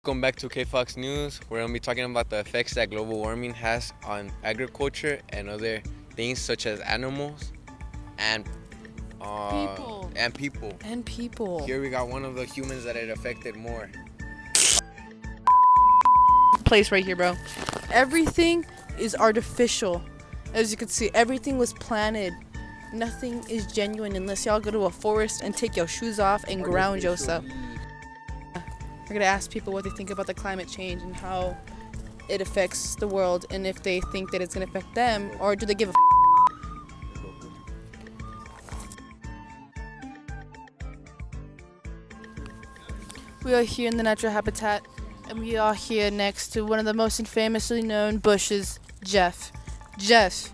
Welcome back to KFox News. We're going to be talking about the effects that global warming has on agriculture and other things such as animals and People. people. And people. Here we got one of the humans that it affected more. Place right here, bro. Everything is artificial. As you can see, everything was planted. Nothing is genuine unless y'all go to a forest and take your shoes off and ground yourself. We're gonna ask people what they think about the climate change and how it affects the world, and if they think that it's gonna affect them, or do they give a We are here in the natural habitat, and we are here next to one of the most infamously known bushes, Jeff. Jeff,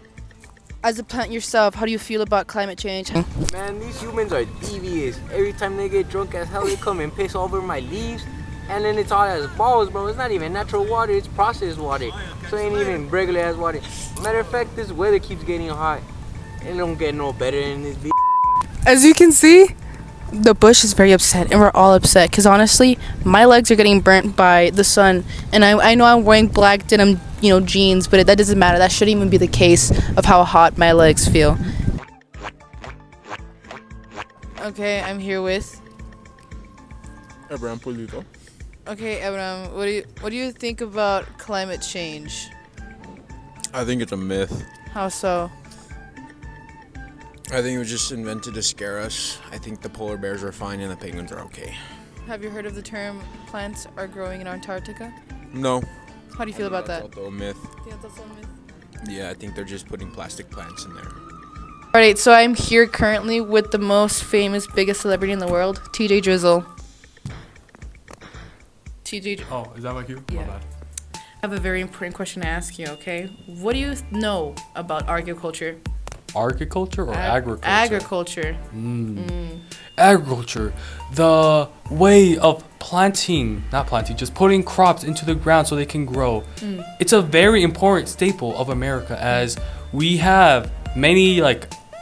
as a plant yourself, how do you feel about climate change? Man, these humans are devious. Every time they get drunk as hell, they come and piss all over my leaves. And then it's all as balls, bro. It's not even natural water, it's processed water. So it ain't even regular ass water. Matter of fact, this weather keeps getting hot. It don't get no better than this bitch. As you can see, the bush is very upset, and we're all upset because honestly, my legs are getting burnt by the sun, and I know I'm wearing black denim, jeans, but that doesn't matter. That shouldn't even be the case of how hot my legs feel. Okay, I'm here with. Abraham Polito. Okay, Abraham, what do you think about climate change? I think it's a myth. How so? I think it was just invented to scare us. I think the polar bears are fine and the penguins are okay. Have you heard of the term plants are growing in Antarctica? No. How do you feel about that? That's also a myth. Yeah, that's a myth. Yeah, I think they're just putting plastic plants in there. Alright, so I'm here currently with the most famous, biggest celebrity in the world, TJ Drizzle. TJ. Oh, is that like you? Yeah. My bad. I have a very important question to ask you, okay? What do you know about agriculture? Agriculture or agriculture? Agriculture. Agriculture. The way of just putting crops into the ground so they can grow. It's a very important staple of America, as we have many, I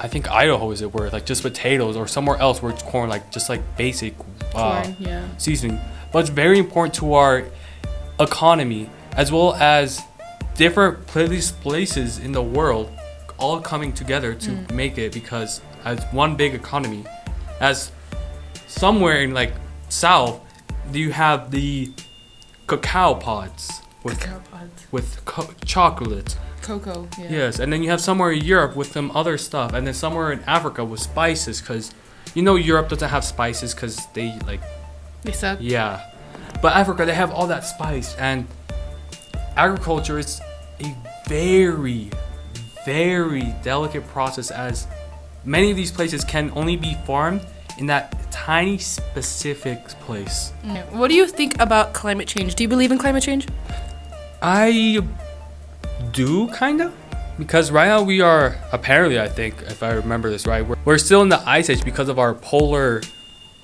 think Idaho is it, where just potatoes, or somewhere else where it's corn, just basic Corn, yeah. seasoning. But it's very important to our economy, as well as different places in the world all coming together to make it, because as one big economy, as somewhere in south, you have the cacao pods with chocolate. Cocoa, yeah. Yes, and then you have somewhere in Europe with some other stuff, and then somewhere in Africa with spices, because Europe doesn't have spices because they They suck. yeah, but Africa, they have all that spice. And agriculture is a very, very delicate process, as many of these places can only be farmed in that tiny specific place. What do you think about climate change? Do you believe in climate change? I do, kind of, because right now we are, apparently, I think, if I remember this right, we're still in the ice age because of our polar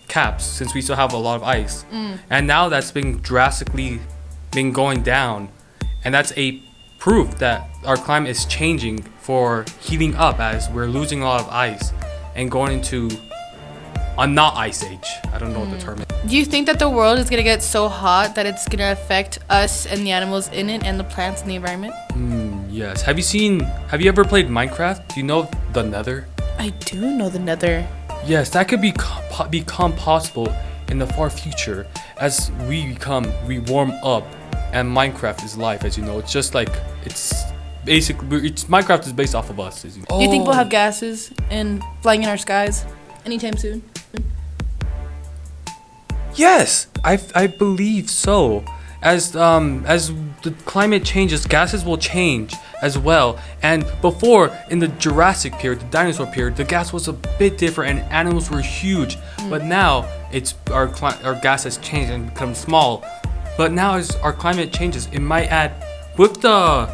caps, since we still have a lot of ice. And now that's been drastically going down, and that's a proof that our climate is changing for heating up, as we're losing a lot of ice and going into a not ice age. I don't know what the term is. Do you think that the world is gonna get so hot that it's gonna affect us and the animals in it and the plants and the environment? Yes. Have you ever played Minecraft? Do you know the Nether? I do know the Nether. Yes, that could become possible in the far future, as we warm up, and Minecraft is life, as you know. It's just Minecraft is based off of us, as you know. Do you think we'll have gases and flying in our skies anytime soon? Yes, I believe so. As the climate changes, gases will change as well. And before, in the Jurassic period, the dinosaur period, the gas was a bit different and animals were huge. But now our gas has changed and become small. But now as our climate changes, it might add, with the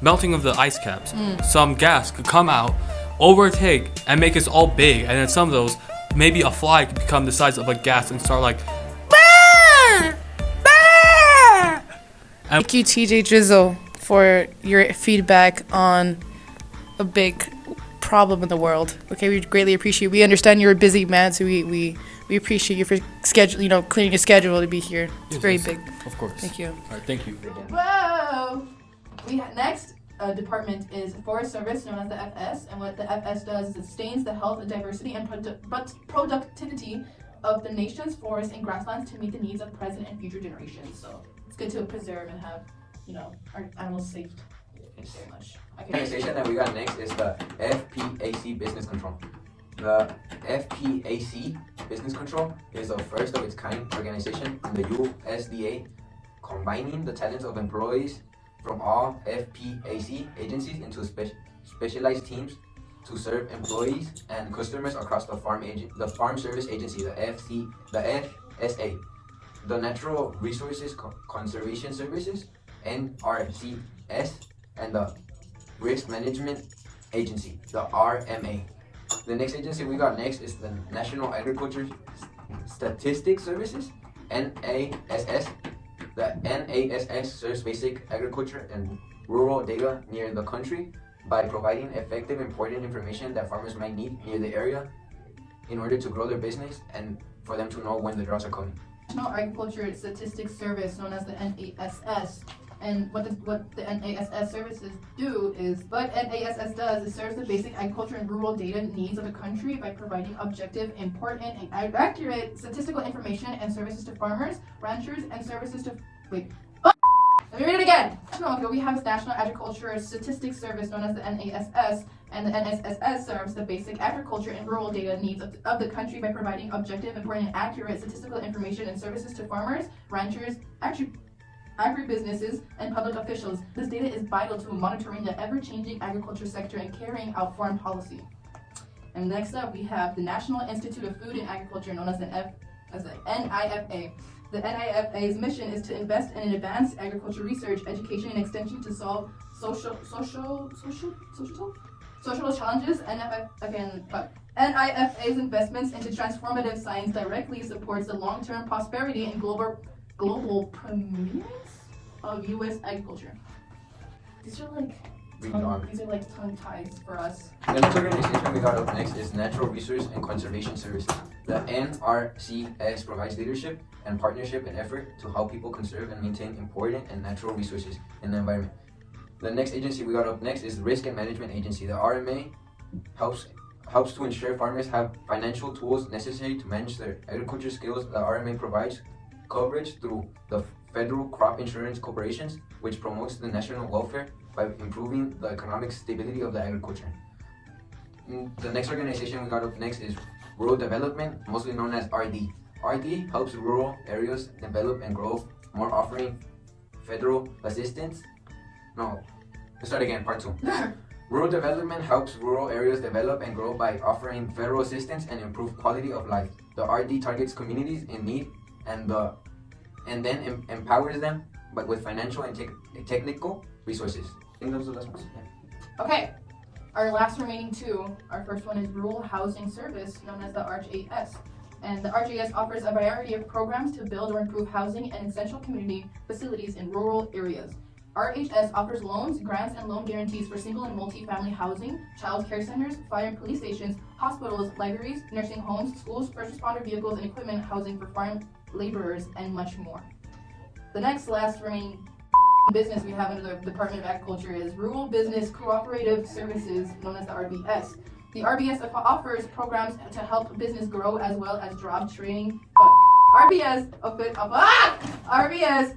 melting of the ice caps, some gas could come out, overtake, and make us all big. And then some of those, maybe a fly could become the size of a gas and start Thank you, TJ Drizzle, for your feedback on a big problem in the world. Okay, we greatly appreciate it. We understand you're a busy man, so we we appreciate you for clearing your schedule to be here. It's very Yes, big. Of course. Thank you. All right, thank you. Whoa! Next department is Forest Service, known as the FS, and what the FS does is it sustains the health, diversity, and productivity of the nation's forests and grasslands to meet the needs of present and future generations. So it's good to preserve and have, our animals safe. Thank you very much. Organization that we got next is the FPAC Business Control. The FPAC Business Control is the first of its kind organization in the USDA, combining the talents of employees from all FPAC agencies into specialized teams to serve employees and customers across the Farm Service Agency, the FSA, the Natural Resources Conservation Services, NRCS, and the Risk Management Agency, the RMA. The next agency we got next is the National Agriculture Statistics Services, NASS. The NASS serves basic agriculture and rural data near the country by providing effective, important information that farmers might need near the area in order to grow their business and for them to know when the droughts are coming. National Agriculture Statistics Service, known as the NASS. And what the NASS services do is, what NASS does is serves the basic agriculture and rural data needs of the country by providing objective, important, and accurate statistical information and services to farmers, ranchers, and services to, let me read it again. We have this National Agriculture Statistics Service, known as the NASS, and the NSSS serves the basic agriculture and rural data needs of the country by providing objective, important, and accurate statistical information and services to farmers, ranchers, agribusinesses, and public officials. This data is vital to monitoring the ever-changing agriculture sector and carrying out foreign policy. And next up, we have the National Institute of Food and Agriculture, known as the NIFA. The NIFA's mission is to invest in advanced agriculture research, education, and extension to solve social challenges. NIFA's investments into transformative science directly supports the long-term prosperity and global prominence of U.S. agriculture. These are like tongue ties for us. The next organization we got up next is Natural Resource and Conservation Service. The NRCS provides leadership and partnership and effort to help people conserve and maintain important and natural resources in the environment. The next agency we got up next is Risk and Management Agency. The RMA helps to ensure farmers have financial tools necessary to manage their agriculture skills. The RMA provides coverage through the Federal Crop Insurance Corporations, which promotes the national welfare by improving the economic stability of the agriculture. The next organization we got up next is Rural Development, mostly known as RD. RD helps rural areas develop and grow more, offering federal assistance. Let's start again, part 2. Rural development helps rural areas develop and grow by offering federal assistance and improve quality of life. The RD targets communities in need and then empowers them, but with financial and technical resources. I think those are the last ones. Yeah. Okay, our last remaining two. Our first one is Rural Housing Service, known as the RHAS. And the RHAS offers a variety of programs to build or improve housing and essential community facilities in rural areas. RHS offers loans, grants, and loan guarantees for single and multi-family housing, child care centers, fire and police stations, hospitals, libraries, nursing homes, schools, first responder vehicles, and equipment housing for farm laborers, and much more. The last remaining business we have under the Department of Agriculture is Rural Business Cooperative Services, known as the RBS. The RBS offers programs to help business grow as well as job training. RBS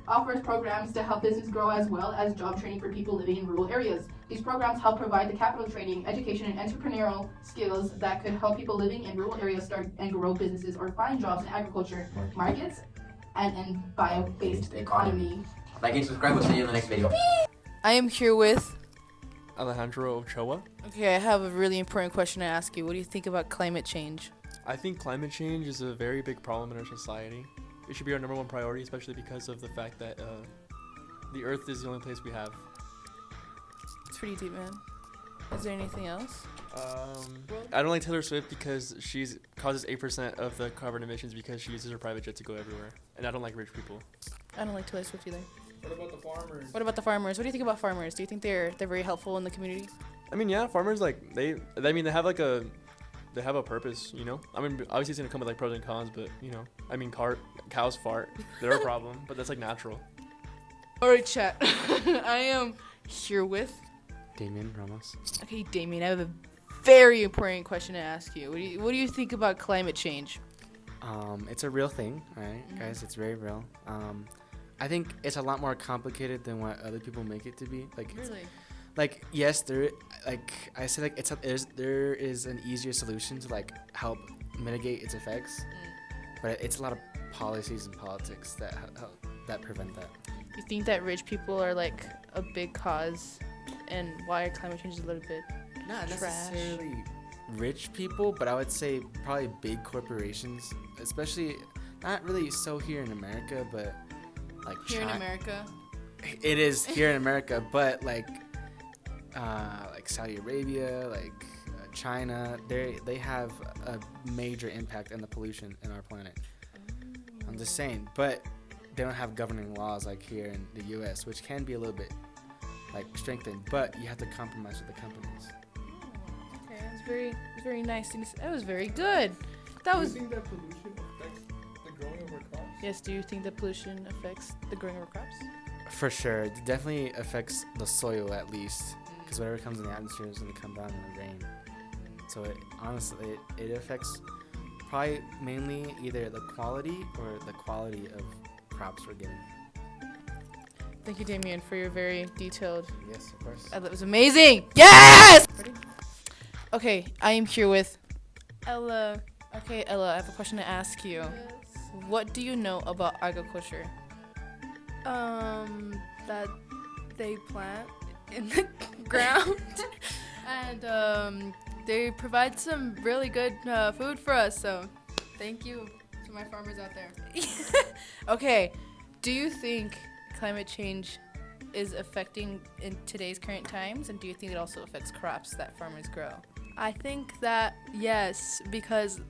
offers programs to help business grow as well as job training for people living in rural areas. These programs help provide the capital training, education, and entrepreneurial skills that could help people living in rural areas start and grow businesses or find jobs in agriculture, markets, and in bio-based economy. Like and subscribe. We'll see you in the next video. I am here with... Alejandro Ochoa. Okay, I have a really important question to ask you. What do you think about climate change? I think climate change is a very big problem in our society. It should be our #1 priority, especially because of the fact that the Earth is the only place we have. It's pretty deep, man. Is there anything else? I don't like Taylor Swift because she causes 8% of the carbon emissions because she uses her private jet to go everywhere. And I don't like rich people. I don't like Taylor Swift either. What about the farmers? What about the farmers? What do you think about farmers? Do you think they're very helpful in the community? I mean, yeah, farmers they have like a they have a purpose, you know. I mean, obviously it's gonna come with like pros and cons, but you know, I mean, cows fart, they're a problem, but that's like natural. All right, chat. I am here with. Damien Ramos. Okay, Damien, I have a very important question to ask you. What do you think about climate change? It's a real thing, right, guys? It's very real. I think it's a lot more complicated than what other people make it to be. Like, Really? like yes, there. Like I said, like there is an easier solution to like help mitigate its effects, but it's a lot of policies and politics that prevent that. You think that rich people are like a big cause, and why climate change is a little bit Not trash? necessarily rich people, but I would say probably big corporations, especially not really so here in America, but like Here in America? It is here in America, but like Saudi Arabia, like China, they have a major impact on the pollution in our planet. I'm just saying, but they don't have governing laws like here in the U.S., which can be a little bit like strengthened, but you have to compromise with the companies. Okay, that's very nice. That was very good. That was. Do you think that pollution affects the growing of our crops? Yes. Do you think that pollution affects the growing of our crops? For sure, it definitely affects the soil at least, because whatever comes in the atmosphere is going to come down in the rain. So it honestly it affects probably mainly either the quality or the quality of crops we're getting. Thank you, Damien, for your very detailed. Yes, of course. That was amazing. Yes. Ready? Okay, I am here with Ella. Okay, Ella, I have a question to ask you. What do you know about agriculture? That they plant in the ground and they provide some really good food for us. So thank you to my farmers out there. Okay, do you think climate change is affecting in today's current times, and do you think it also affects crops that farmers grow? I think that yes, because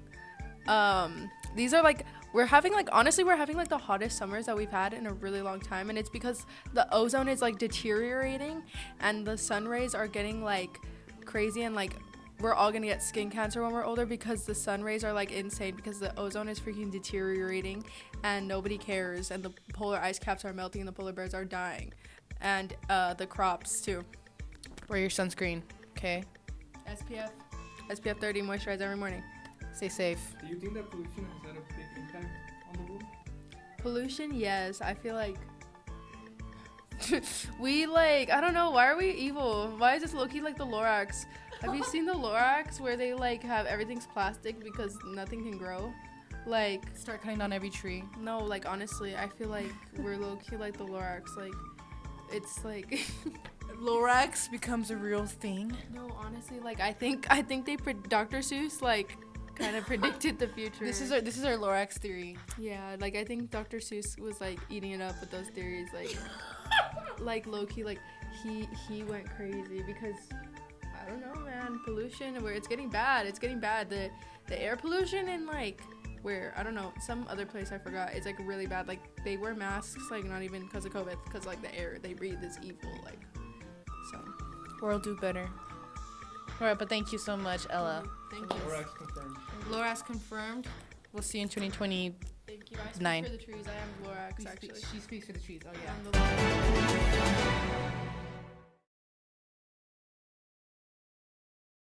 these are like we're having like the hottest summers that we've had in a really long time, and it's because the ozone is like deteriorating and the sun rays are getting like crazy, and like we're all gonna get skin cancer when we're older because the sun rays are like insane because the ozone is freaking deteriorating and nobody cares, and the polar ice caps are melting and the polar bears are dying, and the crops too. Wear your sunscreen, okay? SPF 30, moisturize every morning. Stay safe. Do you think that pollution has had a big impact on the world? Pollution, yes. I feel like we like, I don't know, why are we evil? Why is this low-key like the Lorax? Have you seen the Lorax where they like have everything's plastic because nothing can grow? Like, Start cutting down every tree. no, like honestly, I feel like we're low-key like the Lorax. Like, it's like Lorax becomes a real thing. no, honestly, like I think Dr. Seuss like kind of predicted the future. This is our Lorax theory. Yeah, like I think Dr. Seuss was like eating it up with those theories, like low-key, like he went crazy because I don't know, man, pollution where it's getting bad. The air pollution in like where I don't know, some other place I forgot. It's like really bad. Like they wear masks, like not even because of COVID, because like the air they breathe is evil. Like so. World do better. All right, but thank you so much, Ella. Thank you. Lorax confirmed. Lorax confirmed. We'll see you in 2020. Thank you. I speak 9. for the trees. I am Lorax actually. She speaks for the trees. Oh yeah. I'm the